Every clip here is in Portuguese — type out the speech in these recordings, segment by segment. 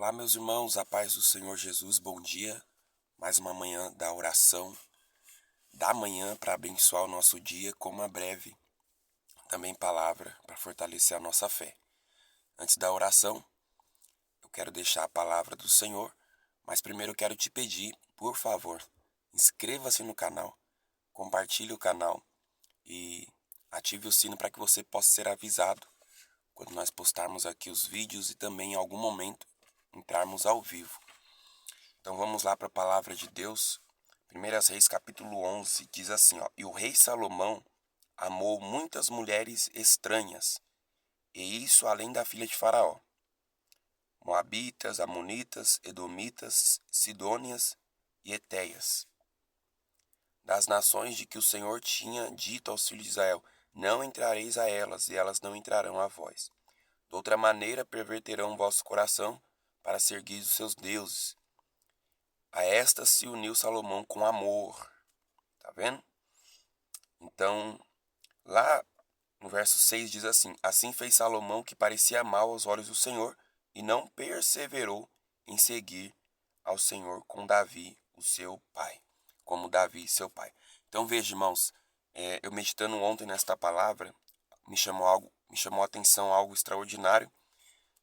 Olá, meus irmãos, a paz do Senhor Jesus, bom dia. Mais uma manhã da oração da manhã para abençoar o nosso dia com uma breve também palavra para fortalecer a nossa fé. Antes da oração, eu quero deixar a palavra do Senhor, mas primeiro eu quero te pedir, por favor, inscreva-se no canal, compartilhe o canal e ative o sino para que você possa ser avisado quando nós postarmos aqui os vídeos e também em algum momento entrarmos ao vivo. Então vamos lá para a palavra de Deus. 1 Reis capítulo 11 diz assim, E o rei Salomão amou muitas mulheres estranhas, e isso além da filha de Faraó. Moabitas, Amonitas, Edomitas, Sidônias e Etéias. Das nações de que o Senhor tinha dito aos filhos de Israel, não entrareis a elas, e elas não entrarão a vós. De outra maneira perverterão o vosso coração para seguir os seus deuses. A estas se uniu Salomão com amor. Tá vendo? Então, lá no verso 6 diz assim, Assim fez Salomão que parecia mal aos olhos do Senhor, e não perseverou em seguir ao Senhor com Davi, o seu pai. Como Davi, seu pai. Então veja, irmãos, eu meditando ontem nesta palavra, me chamou a atenção algo extraordinário,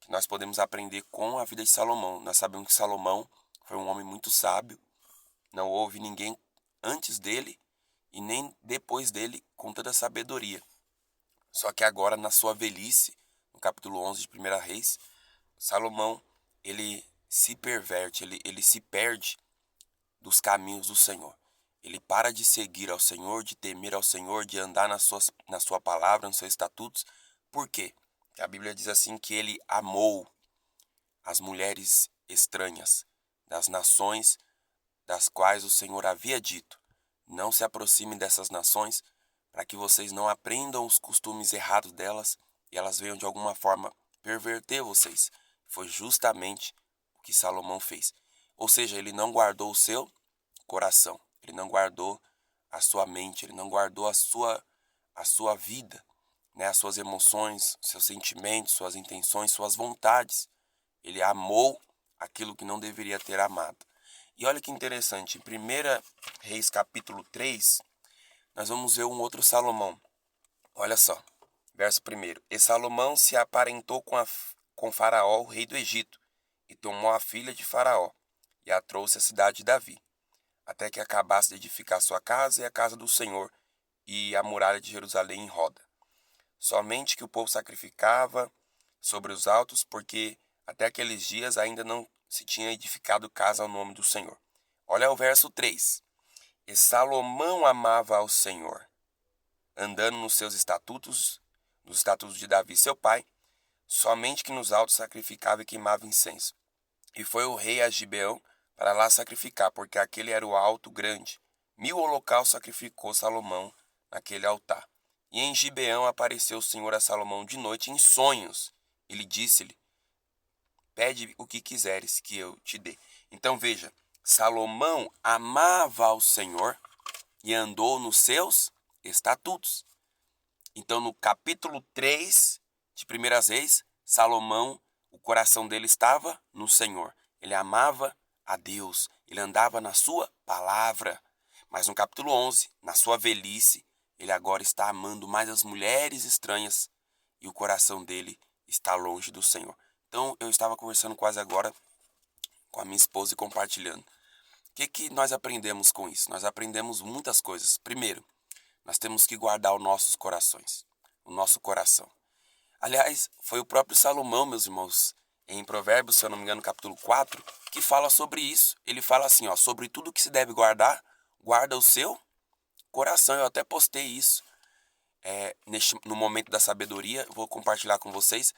que nós podemos aprender com a vida de Salomão. Nós sabemos que Salomão foi um homem muito sábio, não houve ninguém antes dele e nem depois dele com toda a sabedoria. Só que agora, na sua velhice, no capítulo 11 de 1 Reis, Salomão, ele se perverte, ele se perde dos caminhos do Senhor. Ele para de seguir ao Senhor, de temer ao Senhor, de andar na sua palavra, nos seus estatutos. Por quê? Porque a Bíblia diz assim que ele amou as mulheres estranhas das nações das quais o Senhor havia dito, não se aproximem dessas nações, para que vocês não aprendam os costumes errados delas e elas venham de alguma forma perverter vocês. Foi justamente o que Salomão fez. Ou seja, ele não guardou o seu coração, ele não guardou a sua mente, ele não guardou a sua vida, né? As suas emoções, seus sentimentos, suas intenções, suas vontades. Ele amou aquilo que não deveria ter amado. E olha que interessante, em 1 Reis capítulo 3, nós vamos ver um outro Salomão. Olha só, verso 1. E Salomão se aparentou com Faraó, o rei do Egito, e tomou a filha de Faraó, e a trouxe à cidade de Davi, até que acabasse de edificar sua casa e a casa do Senhor, e a muralha de Jerusalém em roda. Somente que o povo sacrificava sobre os altos, porque até aqueles dias ainda não se tinha edificado casa ao nome do Senhor. Olha o verso 3. E Salomão amava ao Senhor, andando nos seus estatutos, nos estatutos de Davi, seu pai, somente que nos altos sacrificava e queimava incenso. E foi o rei a Gibeão para lá sacrificar, porque aquele era o alto grande. 1000 holocaustos sacrificou Salomão naquele altar. E em Gibeão apareceu o Senhor a Salomão de noite em sonhos. Ele disse-lhe, pede o que quiseres que eu te dê. Então veja, Salomão amava ao Senhor e andou nos seus estatutos. Então no capítulo 3 de 1 Reis, Salomão, o coração dele estava no Senhor. Ele amava a Deus, ele andava na sua palavra. Mas no capítulo 11, na sua velhice, ele agora está amando mais as mulheres estranhas e o coração dele está longe do Senhor. Então eu estava conversando quase agora com a minha esposa e compartilhando. O que nós aprendemos com isso? Nós aprendemos muitas coisas. Primeiro, nós temos que guardar os nossos corações, o nosso coração. Aliás, foi o próprio Salomão, meus irmãos, em Provérbios, se eu não me engano, capítulo 4, que fala sobre isso. Ele fala assim, sobre tudo que se deve guardar, guarda o seu coração. Eu até postei isso no momento da sabedoria, vou compartilhar com vocês.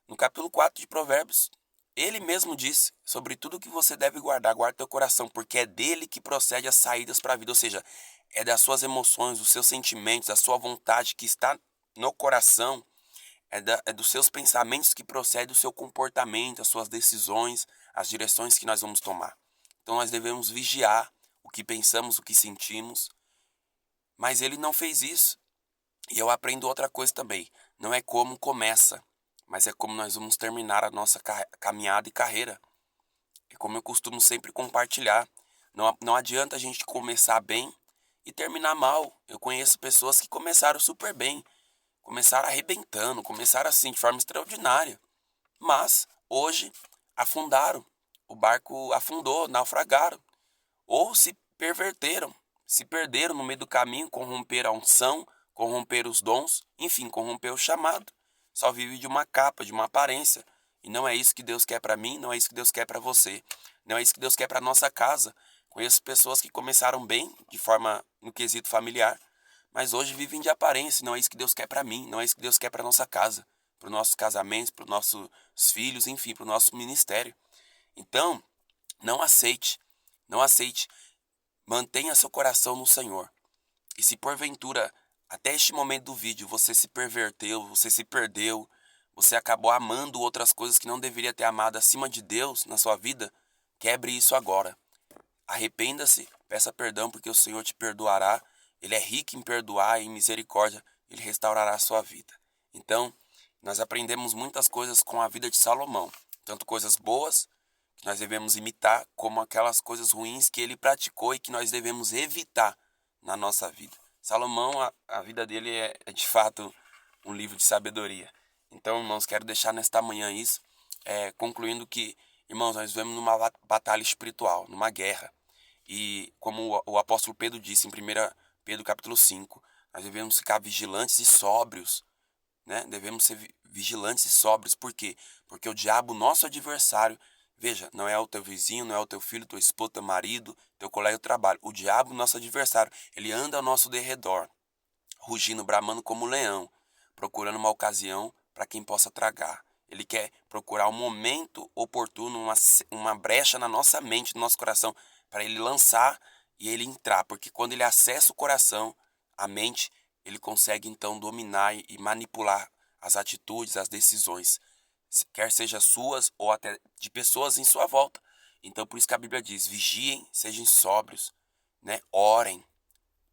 No capítulo 4 de Provérbios, ele mesmo diz sobre tudo que você deve guardar, guarda teu coração, porque é dele que procede as saídas para a vida, ou seja, é das suas emoções, dos seus sentimentos, da sua vontade que está no coração, é dos seus pensamentos que procede o seu comportamento, as suas decisões, as direções que nós vamos tomar. Então nós devemos vigiar o que pensamos, o que sentimos, mas ele não fez isso. E eu aprendo outra coisa também, não é como começa, mas é como nós vamos terminar a nossa caminhada e carreira. É como eu costumo sempre compartilhar. Não adianta a gente começar bem e terminar mal. Eu conheço pessoas que começaram super bem, começaram arrebentando, começaram assim de forma extraordinária. Mas hoje afundaram, o barco afundou, naufragaram. Ou se perverteram, se perderam no meio do caminho, corromperam a unção, corromperam os dons, enfim, corromperam o chamado. Só vive de uma capa, de uma aparência. E não é isso que Deus quer para mim, não é isso que Deus quer para você. Não é isso que Deus quer para nossa casa. Conheço pessoas que começaram bem, de forma no quesito familiar, mas hoje vivem de aparência. Não é isso que Deus quer para mim, não é isso que Deus quer para nossa casa, para os nossos casamentos, para os nossos filhos, enfim, para o nosso ministério. Então, não aceite, não aceite. Mantenha seu coração no Senhor. E se porventura, até este momento do vídeo, você se perverteu, você se perdeu, você acabou amando outras coisas que não deveria ter amado acima de Deus na sua vida, quebre isso agora. Arrependa-se, peça perdão, porque o Senhor te perdoará. Ele é rico em perdoar e em misericórdia, ele restaurará a sua vida. Então, nós aprendemos muitas coisas com a vida de Salomão, tanto coisas boas que nós devemos imitar, como aquelas coisas ruins que ele praticou e que nós devemos evitar na nossa vida. Salomão, a vida dele é de fato um livro de sabedoria. Então, irmãos, quero deixar nesta manhã isso, concluindo que, irmãos, nós vivemos numa batalha espiritual, numa guerra. E como o apóstolo Pedro disse em 1 Pedro capítulo 5, nós devemos ficar vigilantes e sóbrios, né? Devemos ser vigilantes e sóbrios. Por quê? Porque o diabo, nosso adversário, veja, não é o teu vizinho, não é o teu filho, teu esposo, teu marido, teu colega de trabalho. O diabo, nosso adversário, ele anda ao nosso derredor, rugindo, bramando como um leão, procurando uma ocasião para quem possa tragar. Ele quer procurar um momento oportuno, uma brecha na nossa mente, no nosso coração, para ele lançar e ele entrar. Porque quando ele acessa o coração, a mente, ele consegue então dominar e manipular as atitudes, as decisões, quer seja suas ou até de pessoas em sua volta. Então por isso que a Bíblia diz, vigiem, sejam sóbrios, né? Orem,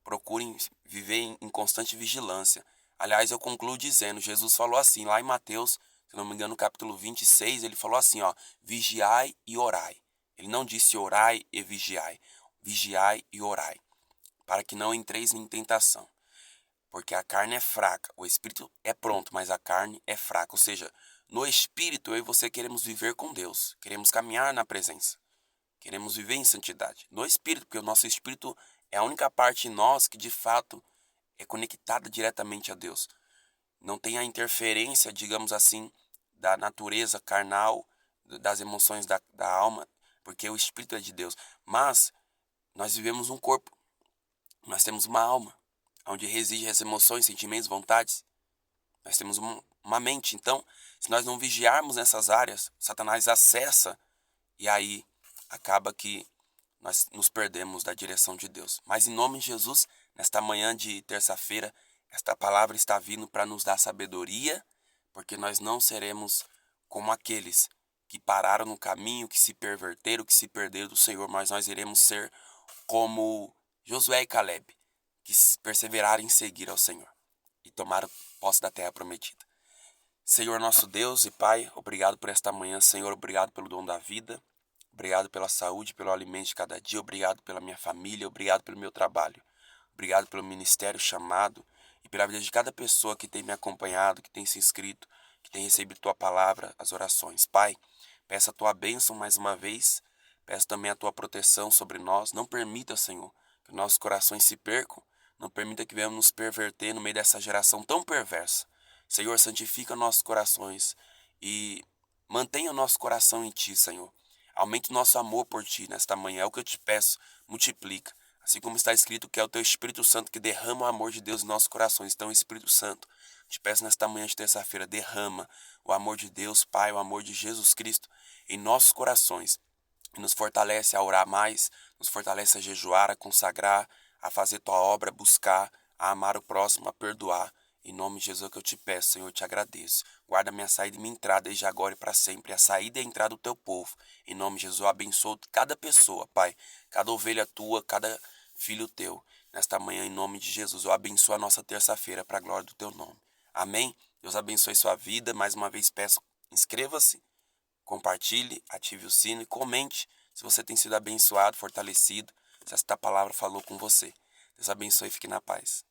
procurem viver em constante vigilância. Aliás, eu concluo dizendo, Jesus falou assim, lá em Mateus, se não me engano, no capítulo 26, ele falou assim, ó, vigiai e orai. Ele não disse orai e vigiai e orai, para que não entreis em tentação. Porque a carne é fraca, o espírito é pronto, mas a carne é fraca. Ou seja, no espírito eu e você queremos viver com Deus, queremos caminhar na presença, queremos viver em santidade. No espírito, porque o nosso espírito é a única parte em nós que de fato é conectada diretamente a Deus. Não tem a interferência, digamos assim, da natureza carnal, das emoções da alma, porque o espírito é de Deus. Mas nós vivemos um corpo, nós temos uma alma, onde residem as emoções, sentimentos, vontades. Nós temos uma mente. Então, se nós não vigiarmos nessas áreas, Satanás acessa e aí acaba que nós nos perdemos da direção de Deus. Mas em nome de Jesus, nesta manhã de terça-feira, esta palavra está vindo para nos dar sabedoria, porque nós não seremos como aqueles que pararam no caminho, que se perverteram, que se perderam do Senhor, mas nós iremos ser como Josué e Caleb, que perseveraram em seguir ao Senhor e tomaram posse da terra prometida. Senhor nosso Deus e Pai, obrigado por esta manhã, Senhor, obrigado pelo dom da vida, obrigado pela saúde, pelo alimento de cada dia, obrigado pela minha família, obrigado pelo meu trabalho, obrigado pelo ministério chamado e pela vida de cada pessoa que tem me acompanhado, que tem se inscrito, que tem recebido Tua palavra, as orações. Pai, peço a Tua bênção mais uma vez, peço também a Tua proteção sobre nós, não permita, Senhor, que nossos corações se percam, não permita que venhamos nos perverter no meio dessa geração tão perversa. Senhor, santifica nossos corações e mantenha o nosso coração em Ti, Senhor. Aumente o nosso amor por Ti nesta manhã, é o que eu te peço, multiplica. Assim como está escrito que é o Teu Espírito Santo que derrama o amor de Deus em nossos corações. Então, Espírito Santo, te peço nesta manhã de terça-feira, derrama o amor de Deus, Pai, o amor de Jesus Cristo em nossos corações. E nos fortalece a orar mais, nos fortalece a jejuar, a consagrar, a fazer Tua obra, a buscar, a amar o próximo, a perdoar. Em nome de Jesus que eu te peço, Senhor, eu te agradeço. Guarda minha saída e minha entrada desde agora e para sempre. A saída e a entrada do teu povo. Em nome de Jesus, eu abençoo cada pessoa, Pai. Cada ovelha tua, cada filho teu. Nesta manhã, em nome de Jesus, eu abençoo a nossa terça-feira para a glória do teu nome. Amém? Deus abençoe sua vida. Mais uma vez peço, inscreva-se, compartilhe, ative o sino e comente se você tem sido abençoado, fortalecido, se esta palavra falou com você. Deus abençoe e fique na paz.